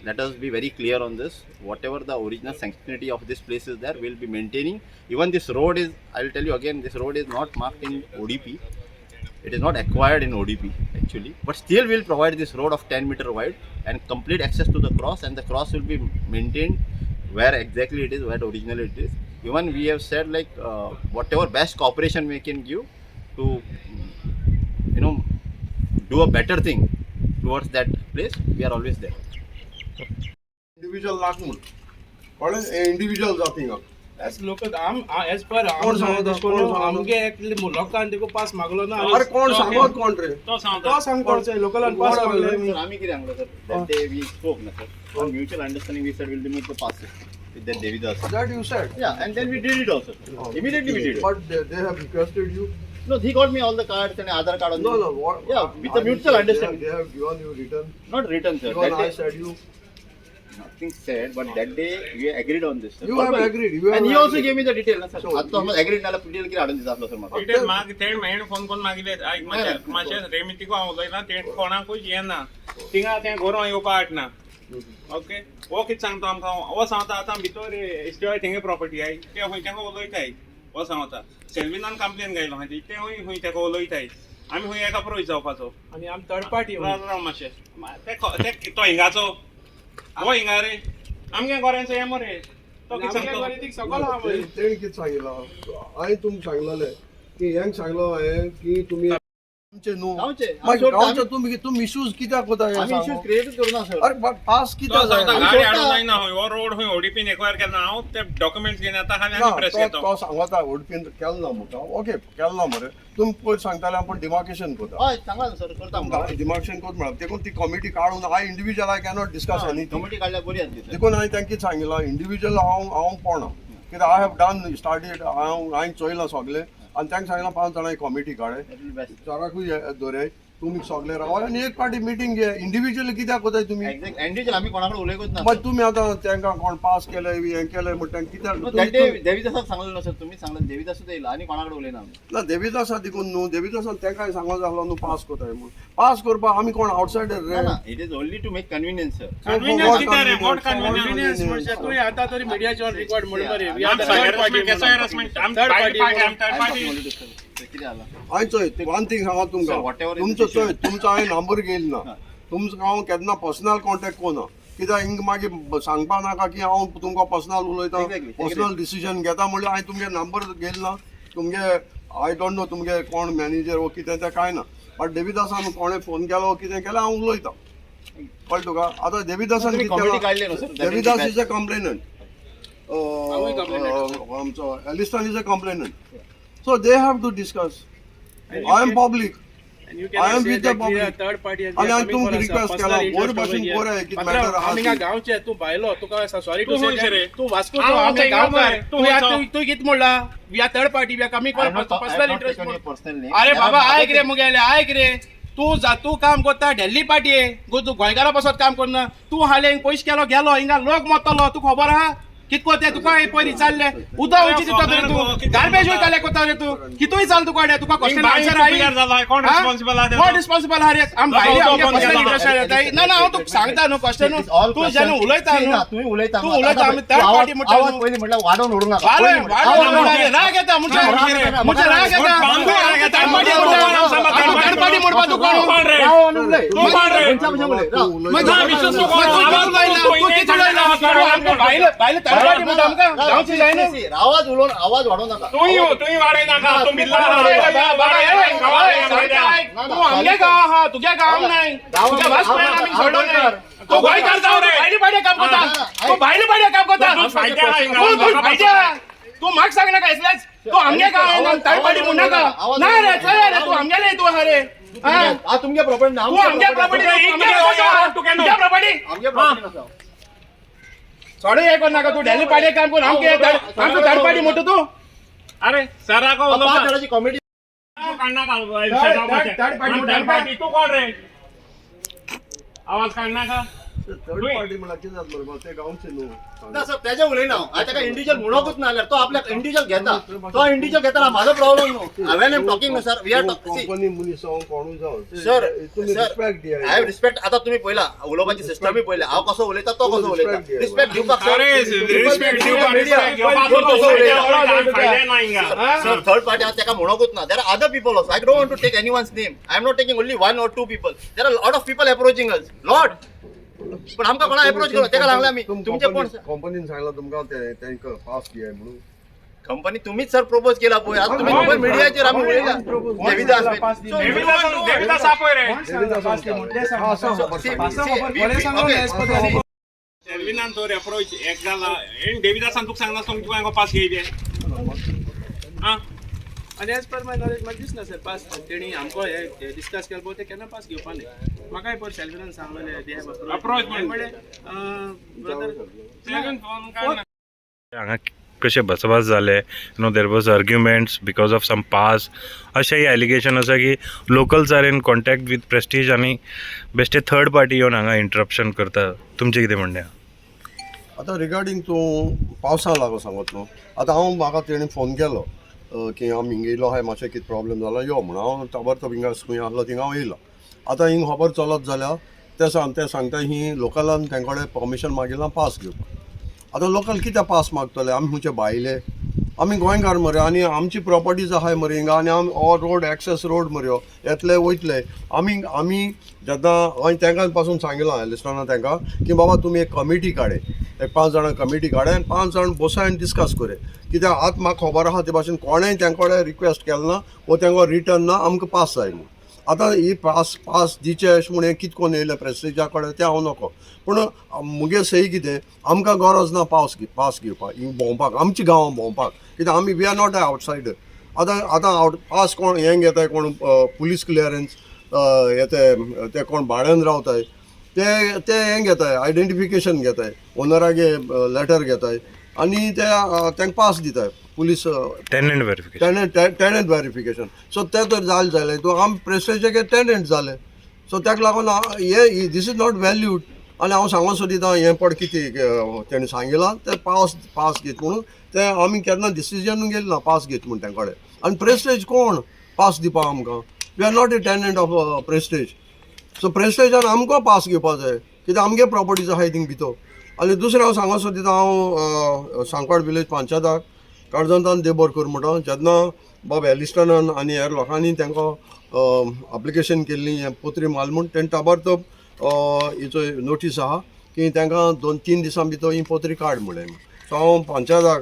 Let us be very clear on this. Whatever the original functionality of this place is there, we will be maintaining. Even this road is, I will tell you again, this road is not marked in ODP. It is not acquired in ODP actually, but still we will provide this road of 10 meter wide and complete access to the cross, and the cross will be maintained where exactly it is, where originally it is. Even we have said like whatever best cooperation we can give to do a better thing towards that place, we are always there. Individual लागून कळ्ळें इंडिव्हिज्युअल जाती as local as per कोण सांगता? कोण सांगता? आमगे लोकांनी देखो पास मागलो ना अरे कोण सांगत कोण रे तो सांगता तो सांगता लोकलान पास मागले Sir, आम्ही किती सांगलो sir, that day we spoke na sir, on mutual understanding we said we'll make the passes with that Devidas. that you said Yeah, and then we did it also. Immediately we did it. but they have requested you No, he got me all the cards and Aadhaar card on no the, what Yeah, with the mutual understanding. they have given you return Not written sir. even That I day, said you nothing said, but that day we agreed on this. Sir. You have agreed, you have and he also agreed. gave me the detail, na sir. So, आता हम agreed नाला PTL की आडून दिसा आपला sir मला. इथे माग थेट मेन फोन कोण मागिले मातशे रेमिती को उलय ना ते कोणाकूच येना थिंगा ते गोरो येवपा आटना ओके वो कित सांगता आमकां वो सांगता आतां भितर एसटीआय थिंगे प्रॉपर्टी आय ते हूंय तेका उलयताय वो सांगता सेल्विनान कंप्लेन गायलो हाती ते हूंय तेका उलयताय आमी खंय एका प्रोज जावपाचो आनी आमी थर्ड पार्टी राव मातशें तो हिंगाचो हो हिंगा रे आमगे गोऱ्यांचो हे मरे तो कितें सांगतो सकल आहा पळय तेणी कितें सांगितलं हांवें तुमकां सांगलेलें की हेंक सांगलो हांवें की तुमी आमचे न्हू गांवचे. मागीर आमी गांवचे सोडटा. तुमी इश्यूज कित्याक कोता हें आमी सांगू? इश्यूज क्रिएटूच करूना सर. अरे पास तो कित्याक सांगता जाय गाडी सोडटा. हाडूं जायना खंय हो रोड खंय ओडीपीन एक्वायर केन्ना हांव ते डॉक्युमेंट्स घेवन येता ना आनी प्रेस तो घेता तो सांगता ओडपीन केलो ना म्हणटा ओके केलो ना मरे तुमी पयर सांगताले आपूण डिमार्केशन कोता हय सांगा सर करता म्हणटा. डिमार्केशन कोत म्हणप देखून ती कमिटी काडून हांव individual I cannot discuss anything committee काडल्यार बरी आसली सर. देखून हांवें तांकां सांगितलं इंडिविज्युअल हांव पळोवना कित्याक आय हॅव डन स्टार्टेड हांवें चोयलां सगलें आनी तांकां सांगलां 5 जाणां कमिटी काडय That will be best. चाराकूय दवराय तुमी सगळे रावाय आनी एक पार्टी मिटींग घे इंडिविज्युअली कित्याक कोताय तुमी Exact. इंडिविज्युअल आमी कोणाकडे उलयकूच ना मागीर तुमी आतां तांकां कोण पास केले हें केलें म्हणटा कित्याक दॅट डे देविदासाक सांगलें ना सर तुमी सांगलें देविदासूच येयला आनी कोणाकडे उलयना आमी. ना देविदासा देखून न्हू देविदासान तांकांय सांगो जालो न्हू पास कोताय म्हणून पास करपाक आमी कोण आउटसायडर रे ना it is only to make convenience sir. Convenience कितें रे व्हॉट कन्विनियन्स कन्विनियन्स म्हणजे तुवें आतां तरी मिडियाचेर रिकॉर्ड म्हणून मरे वी आर आमचं harassment, कसं harassment? आमी Third third party party, आमी third party. कितें जाला हांवें चोय वन थिंग सांगा Sir, तुमकां whatever is तुमचो the चोय issue. तुमचो हांवें नंबर घेयल ना तुमचो हांव केन्ना पर्सनल कॉन्टेक्ट कोना कित्याक हिंग मागीर सांगपा नाका की हांव तुमकां पर्सनल उलयतां Exactly, पर्सनल डिसिजन घेता म्हणल्यार हांवें तुमगे नंबर घेयल ना तुमगे आय डोंट नो तुमगे कोण मॅनेजर वो कितें तें कांय ना बट देविदासान कोणें फोन केलो कितें केलें हांव उलयतां कळ्ळें तुका आतां देविदासान तुमी कितें कमिटी केलां काडली न्हू sir. That will be Devidas best. Is a complainant आमचो Eliston is a complainant so they have to discuss I am public And you I cannot am say with that the we are public. third party and आणि we are हांवें coming तुमकां for us, request personal केला, interest बरे over भाशेन here. बरे आहे, कितें पात्रांव, matter आहा आमी ती. हिंगा गांवचे तूं भायलो तुका सॉरी टू तूं से खंयचे रे? तूं वास्को हांव आमी थंय गांवकार गांवकार. तूं तूं ह्या खंयचो? तूं कितें म्हणला we are third party we are coming I for have not- I personal have not interest taken your personal name. अरे There बाबा are आयक रे मुगेले आयक रे तूं काम करता ढिल्ली पार्टी तूं गोंयकारा पासत काम करना तूं हाले हिंग पयशे केलो गेलो हिंगा लोक मरतलो तुका खबर आहा कितको ते तुका पयली चालले उदक वयची दिता रे तूं गार्बेज वयताले कोता रे तूं कितूय चाल तुका रे तुका क्वेश्चन आन्सर Clear झाला, कोण responsible आहा कोण तेचो? रिस्पॉन्सिबल आहा रे आम भायले तो आमगे कोण पर्सनल केला? इंटरेस्ट येताय ना हांव तुका सांगता न्हू क्वेश्चन It is all तूं questions. जेन्ना उलयता See, न्हू ना, तुम्ही उलयता तूं न्हू. उलयता आता आमी थर्ड आवाज- पार्टी म्हणटा आवाज न्हू. पयलीं म्हणल्यार वाडोवन उडोवंक नाका. वाडोवन पयलीं म्हणल्यार- वाडोवन आवाज- उडोवंक नाका. राग येता म्हणजे राग येता. म्हणजे राग येता बांगो राग येता. थर्ड पार्टी बांगो म्हणटा. राग येता. आमी थर्ड पार्टी म्हणपा तूं कोण कोण रे? राव उलय. तू कोण रे? कोणच्या भशेन उलय? राव. मग ना, विश्वास तू कोण? आवाज उलयला, तू तू किती उलयला? इथे तू आमकां भायले थर्ड पार्टी म्हणटा आमकां राव, गांवची जाय न्हू. see, see, आवाज उलोवन आवाज वाडोवं नाका. तुम्ही वाडय नाका तुम्ही बिल्ला तू आमगे गाव आहा तुगे गाव नाही तुगे वास पळय आमी सोडलो नाही तू गोंयकार जाव रे भायली पाड्या काम करता तू भायली पाड्या काम करता तू फायद्या आहा हिंगा. तू फायद्या तू म्हाका सांग नाका इसलेच तू आमगे गाव आहे ना थर्ड पार्टी म्हणू नाका ना रे चल रे तू आमगेले तू आहा रे हा तुमगे प्रॉपर्टी तू आमगे प्रॉपर्टी तुगे प्रॉपर्टी आमगे प्रॉपर्टी नसा. सोडे हे कर नाका तू दिल्ली पाड्या काम कर आमगे थर्ड पार्टी म्हणतो तू अरे सरा को पाच जाणांची कमिटी थर्ड पार्टी तू कोण रे आवाज काढना का थर्ड पार्टी म्हणल्यार कितें जाता बरोबर ते गांवचे न्हू ना सर तेजे उलयना हांव. आतां ताका इंडिविज्युअल म्हणोकूच ना जाल्यार तो आपल्याक इंडिविज्युअल घेता तो इंडिविज्युअल घेता म्हाजो प्रॉब्लेम न्हू हांवेन एम टॉकिंग न्हू सर वी आर कंपनी मनीस जावं कोणूय जावं सर तुम्ही सर रिस्पेक्ट दिया हांव रिस्पेक्ट आतां तुमी पळयला उलोवपाची सिस्टमूय पळयला हांव कसो उलयता तो कसो उलयता Respect रिस्पेक्ट दिवपाक सर अरे रिस्पेक्ट दिवपाक media. रिस्पेक्ट घेवपाक तो कसो उलयता. फायदे ना हिंगा सर थर्ड पार्टी हांव ताका म्हणोकूच ना there are other people also I don't want to take anyone's name I am not taking only one or two people there are lot of people approaching us lot पण आमकां कोणा अप्रोच करू ताका लागला आमी तुमचे कोण कंपनीन सांगला तुमकां तांकां पास दिया म्हणून कंपनी तुम्हीच सर प्रपोज केला पळय आता तुम्ही मोबाईल मिडियाचेर आमी उलयला देविदास देविदास आपय रे सेल्विनान तो अप्रोच एक जाला एंड देविदासान तुका सांगना तुमकां हांगा पास घेयले हां आणि एज पर माय नॉलेज म्हाका दिसना सर पास तेणी आमकां हे डिस्कस केलो ते केन्ना पास घेवपा न्ही म्हाकाय पर सेल्विनान सांगलेले दे हॅव Approach म्हणजे ब्रदर सेल्विन फोन काढना हांगा कशे बसवास जाले no there was arguments because of some pass अशेंय एलिगेशन आसा की locals are in contact with Prestige आनी बेश्टे थर्ड पार्टी येवन हांगा इंटरप्शन करता तुमचें कितें म्हणणें आतां रिगार्डींग तूं पावसा लागो सांगत न्हू आतां हांव म्हाका तेणी फोन केलो की हांव हिंगा येयलो हाय मातशें कितें प्रॉब्लेम जाला यो म्हणून हांव ताबर तो हिंगा खंय आसलो थिंगा हांव येयलो आतां हिंग खबर चलत जाल्यार ते सांगता ही लोकलान तेंकडे परमिशन मागिल्लां पास घेवपाक आतां लोकल कित्याक पास मागतले आमी खंयचे भायले आमी गोंयकार मरे आनी आमची प्रॉपर्टीज आहाय मरे हिंगा आनी हो रोड एक्सेस रोड मरे हो येतले वयतले आमी जेन्ना हांवें तेंकां पासून सांगिलां एलिस्टोना तेंकां की बाबा तुमी एक कमिटी काडे एक 5 जाणां कमिटी काडे आनी 5 जाण बसाय आनी डिस्कस करे कित्याक आतां म्हाका खबर आहा ते भाशेन कोणेंय तेंकोडे रिक्वेस्ट केलो ना वो तेंको रिटर्न ना आमकां पास जाय म्हणून आतां ही पास दिचे अशें म्हणून कितें कोन्न येयलें प्रेस्टिजा कडेन तें हांव नको पूण मुगे सही कितें आमकां गरज ना पास घेवपाक हिंग भोंवपाक आमच्या गांवां भोंवपाक कित्याक आमी वी आर नॉट आवटसायडर आतां पास कोण हें घेताय कोण पुलीस क्लियरन्स येते ते कोण भाड्यान रावताय ते हें घेताय आयडेंटिफिकेशन घेताय ओनरागे लेटर घेताय आनी ते तांकां पास दिताय police tenant verification tenant verification so ते तर जालें तो आम प्रेस्टेजाचे टेनंट जाले सो ताका लागून हे दीस इज नॉट वॅल्यूड आनी हांव सांगून सोदिता हें पड कितें तेणें सांगिलां ते पास घेत म्हणून ते आमी केन्ना डिसिजन घेतलें ना पास घेत म्हणून तेंकडे आनी प्रेस्टेज कोण पास दिवपा आमकां we are not a tenant of Prestige so प्रेस्टेजान आमकां पास घेवपा जाय कित्याक आमगे प्रॉपर्टीज आहाय थिंग भितर आनी दुसरें हांव सांगून सोदिता हांव सांकवाड विलेज पंचायताक काळजांतान देव बरो कर म्हणटा जेन्ना बाब एलिस्टनान आनी हेर लोकांनी तांकां एप्लिकेशन केल्ली हें पोत्री माल म्हूण तेणें ताबडतोब हिचो नोटीस आहा की तांकां 2-3 दिसां भितर ही पोत्री काड म्हणलें सो हांव पंचायताक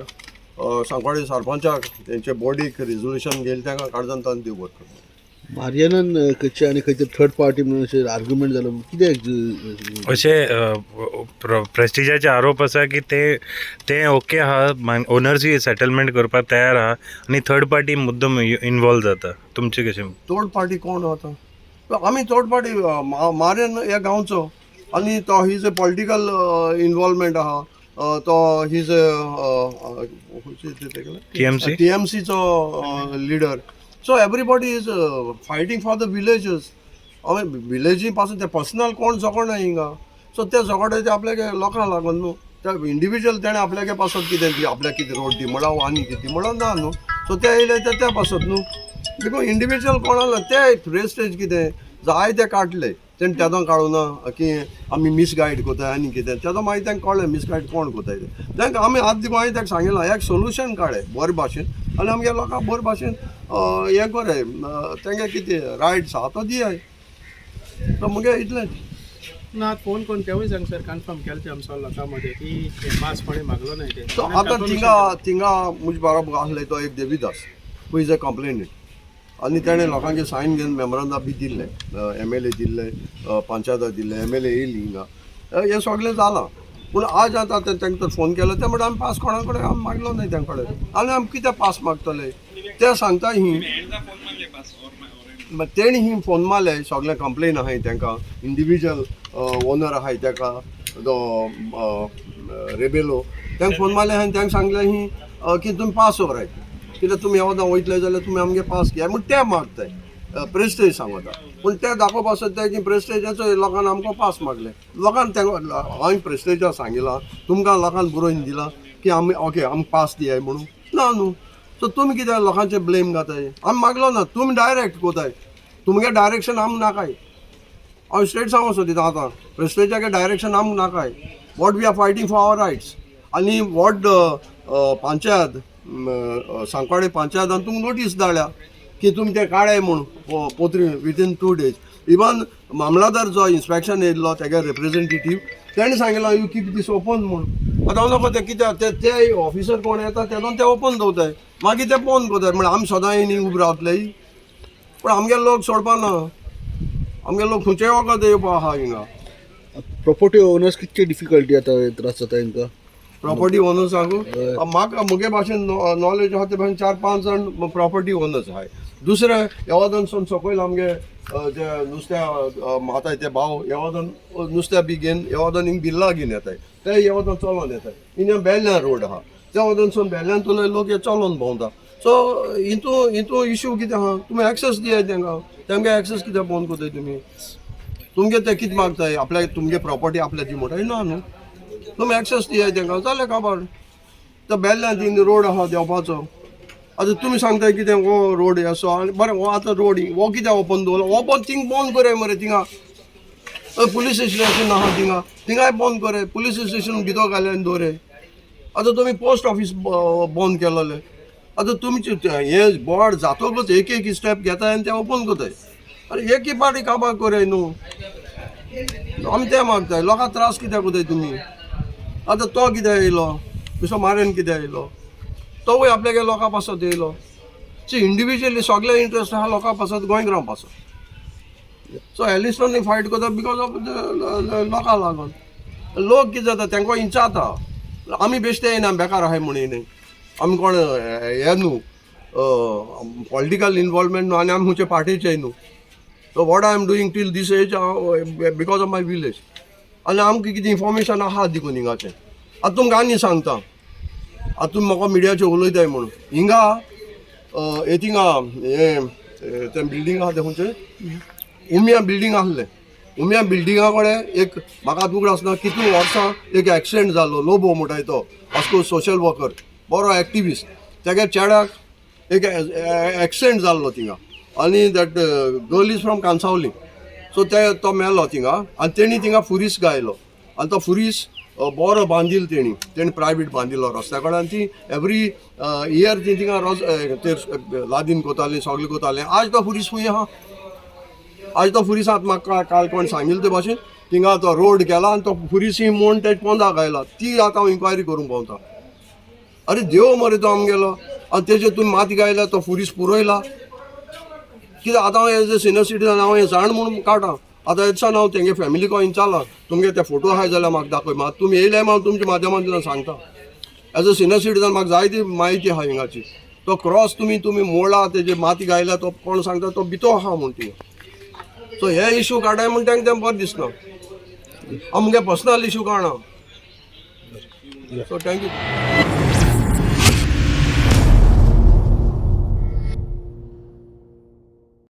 सांकवाडी सरपंचाक तेंचे बॉडीक रिजोल्युशन घेयलें तांकां काळजांतान देव बरो कर मारियानान खंयचे आनी खंयचे थर्ड पार्टी म्हणून अशें आर्ग्युमेंट जालो कित्याक अशे प्रेस्टिजाचे आरोप आसा की ते ओके आहा ओनर्सूय सेटलमेंट करपाक तयार आहा आनी थर्ड पार्टी मुद्दम इनवॉल्व जाता तुमचे कशें थर्ड पार्टी कोण आतां आमी थर्ड पार्टी मारियन ह्या गांवचो आनी तो हीज ए पॉलिटिकल इनवॉल्वमेंट आहा तो हीज TMCचो leader so everybody is fighting for the villages हांवें विलेजी पासून ते पर्सनल कोण झगडना हिंगा सो ते झगडे ते आपल्याक लोकांक लागून न्हू ते इंडिविज्युअल तेणें आपल्याक पासत कितें दी आपल्याक कितें रोड दी म्हणा आनी कितें म्हणा ना न्हू सो ते येयले ते पासत न्हू बिकॉज इंडिविज्युअल कोणाला ते प्रेस्टेज कितें जाय ते काडले तेणें तेदो काडूना की आमी मिसगायड कोताय आनी कितें तेदो मागीर तांकां कळ्ळें मिसगायड कोण कोताय ते तांकां आमी आतां दिवं हांवें ताका सांगिलां एक सोल्युशन काडे बरे भाशेन आनी आमगे लोकांक बरे भाशेन हें करे तेंगे कितें रायट्स आहा तो दियाय तो मुगे इतलेंच ना फोन करून तेवूय सांग सर कन्फर्म केलें ते आमच्या लोकां मदें की ते पास कोणें मागलो नाही ते सो आतां थिंगा मुजे बाराबर आसले तो एक Devidas who is a complainant आनी तेणें लोकांचे सायन घेवन मेमोरंडा बी दिल्ले MLA दिल्ले पंचायता दिल्ले MLA येयली हिंगा हें सगळें जालां पूण आज आतां तांकां तर फोन केलो ते म्हणटा आमी पास कोणा कडेन आमी मागलो न्हय तेंचे कडेन आनी आमी कितें पास मागतले ते सांगता ही तेणी ही फोन मारले सगळे कंप्लेन आहाय तांकां इंडिविज्युअल ओनर आहाय ताका रेबेलो तांकां फोन मारले आनी तांकां सांगलें ही की तुमी पास ओवराय कित्याक तुमी येवदां वयतले जाल्यार तुमी आमगे पास घे म्हूण ते मागताय प्रेस्टेज सांगता पूण ते दाखोवपा सोदताय की प्रेस्टेजाचो लोकांनी आमकां पास मागले लोकांनी तांकां हांवें प्रेस्टेजा सांगिलां तुमकां लोकांनी बरोवन दिलां की आमी ओके आमकां पास दियाय म्हणून ना न्हू सो तुमी कित्याक लोकांचे ब्लेम घाताय आमी मागलो ना तुमी डायरेक्ट कोताय तुमगे डायरेक्शन आमकां नाकाय हांव स्ट्रेट सांगूं सोदिता आतां प्रेस्टेजाचे डायरेक्शन आमकां नाकाय what we are fighting for our rights आनी वॉट पंचायत सांकवाडे पंचायतान तुमकां नोटीस धाडल्या की तुमी ते काडाय म्हणून पोत्री विथीन 2 days इवन मामलादार जो इन्स्पेक्शन येयल्लो तेगे रिप्रेझेंटेटीव तेणें सांगिलां यू कीप दीस ओपन म्हणून आतां हांव नको ते कित्याक ते ऑफिसर कोण येता तेदोन ते ओपन दवरताय मागीर ते फोन कोताय म्हळ्यार आमी सदां न्ही उबे रावतले पूण आमगे लोक सोडपा ना आमगे लोक खंयचेय वखद येवपा आहा हिंगा प्रॉपर्टी ओनर्स कितके डिफिकल्टी आता त्रास जाता तांकां प्रॉपर्टी ओनर्स सांगू म्हाका मुगे भाशेन नॉलेज आहा ते भाशेन 4-5 जाण प्रॉपर्टी ओनर्स आहाय दुसरे येवादनसून सकयल आमगे जे नुस्त्या माताय ते भाव येवादन नुस्त्या बी घेवन येवादन हिंग बिल्ला घेवन येताय ते येवादन चलोन येताय हिंगा बेल्ल्यान रोड आहा त्या वादनसून बेल्ल्यान तुले लोक हे चलोन भोंवता सो हितू इश्यू कितें आहा तुमी एक्सेस दियाय तेंगे एक्सेस कित्याक बंद कोताय तुमगे ते कितें मागताय आपल्या तुमगे प्रॉपर्टी आपल्या ती म्हणटाय ना न्हू तुमी एक्सेस दियाय तांकां जालें काबार तो बेल्ल्यान थिंग रोड आहा देवपाचो आतां तुमी सांगताय कितें हो रोड असो आनी बरें हो आतां रोड हो कित्याक ओपन दवरलो हो थिंग बंद कराय मरे थिंगा पुलीस स्टेशन आहा थिंगाय बंद कराय पुलीस स्टेशन भितर घाल्यान दवरे आतां तुमी पोस्ट ऑफिस बंद केलोले आतां तुमचे हे बोर्ड जातकच एक एक स्टेप घेताय आनी ते ओपन करताय. अरे एकी पाटी काबार कोराय न्हू. आमी तें मागताय, लोकांक त्रास कित्याक कोताय तुमी. आतां तो कित्याक येयलो, दुसरो मारेन कित्याक येयलो, तोवूय आपल्यागे लोकां पासत येयलो. सो इंडिविज्युअली सगळे इंट्रस्ट आहा लोकां पासत गोंयक रावन पासत. सो एलिस्टोनी फायट करता बिकॉज ऑफ लोकां लागून. लोक कितें जाता तांकां इंचाता. आमी बेश्टे येयना बेकार आहाय म्हणून येयनाय. आमी कोण हे न्हू पॉलिटिकल इनवॉल्वमेंट न्हू आनी आमी खंयचे पार्टीचे न्हू. So what I am doing till this age because of my village. आनी आमकां कितें इन्फॉर्मेशन आहा देखून हिंगाचें. आतां तुमकां आनी सांगता. आतां तुमी म्हाका मिडियाचेर उलयताय म्हणून हिंगा हे थिंगा हे तें बिल्डींग आहा तें खंयचें उमिया बिल्डींग आहलें. उमिया बिल्डिंगा कडेन एक म्हाका तुका आसना कितू वर्सां एक एक्सिडेंट जाल्लो. लोबो म्हणटाय तो वास्को सोशल वर्कर बरो एक्टिविस्ट. तेगे चेड्याक एक एक्सिडेंट जाल्लो थिंगा आनी that girl is from Cansaulim. So तो मेलो थिंगा आनी तेणी थिंगा फुरीस गायलो आनी तो फुरीस बरो बांदिल तेणी प्रायवेट बांदिल्लो रस्त्या कडेन. आनी ती एवरी इयर ती थिंगा लादीन कोताली सगळें कोतालें. आज तो फुरीस खूंय आहा. आज तो फुरीस आतां म्हाका काल कोण सांगिल्ले ते भाशेन थिंगा तो रोड गेला आनी तो फुरीस ही म्हूण ते पोंदाक आयला. ती आतां हांव इन्क्वायरी करूंक पावता. अरे देव मरे तो आमगेलो आनी तेजेर तुमी माती गायला तो फुरीस पुरयला. कित्याक आतां हांव एज अ सिनियर सिटीजन हांव हें जाण म्हणून काडटा. आतां एजसान हांव तेंगे फॅमिलीक इंचाला तुमगे ते फोटो आहाय जाल्यार म्हाका दाखय. मात तुमी येयले हांव तुमच्या माध्यमांतल्यान सांगता. एज अ सिनियर सिटीजन म्हाका जायती म्हायती आहा हिंगाची. तो क्रॉस तुमी मोडला तेजे माती गायला तो कोण सांगता तो भितो आहा म्हूण थिंगा. सो हे इशू काडाय म्हूण तेंकां बरें दिसना. आमगे पर्सनल इशू काणा. So thank you.